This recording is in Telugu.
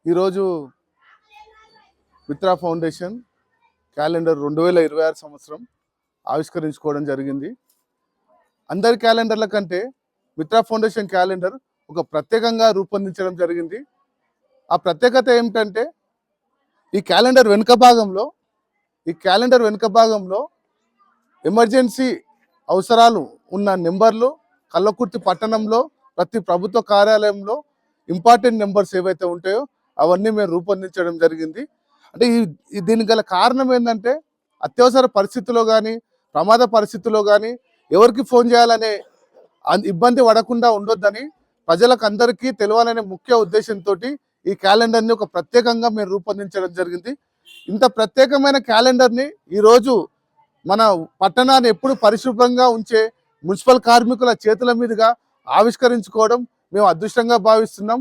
ఈరోజు మిత్రా ఫౌండేషన్ క్యాలెండర్ 2026 సంవత్సరం ఆవిష్కరించుకోవడం జరిగింది. అందరి క్యాలెండర్ల కంటే మిత్రా ఫౌండేషన్ క్యాలెండర్ ఒక ప్రత్యేకంగా రూపొందించడం జరిగింది. ఆ ప్రత్యేకత ఏమిటంటే ఈ క్యాలెండర్ వెనుక భాగంలో ఎమర్జెన్సీ అవసరాలు ఉన్న నెంబర్లు, కల్లకుర్తి పట్టణంలో ప్రతి ప్రభుత్వ కార్యాలయంలో ఇంపార్టెంట్ నెంబర్స్ ఏవైతే ఉంటాయో అవన్నీ మేము రూపొందించడం జరిగింది. అంటే దీనికి గల కారణం ఏంటంటే అత్యవసర పరిస్థితుల్లో కానీ, ప్రమాద పరిస్థితుల్లో కానీ ఎవరికి ఫోన్ చేయాలనే ఇబ్బంది పడకుండా ఉండొద్దని ప్రజలకు అందరికీ తెలవాలనే ముఖ్య ఉద్దేశంతో ఈ క్యాలెండర్ని ఒక ప్రత్యేకంగా మేము రూపొందించడం జరిగింది. ఇంత ప్రత్యేకమైన క్యాలెండర్ని ఈరోజు మన పట్టణాన్ని ఎప్పుడు పరిశుభ్రంగా ఉంచే మున్సిపల్ కార్మికుల చేతుల మీదుగా ఆవిష్కరించుకోవడం మేము అదృష్టంగా భావిస్తున్నాం.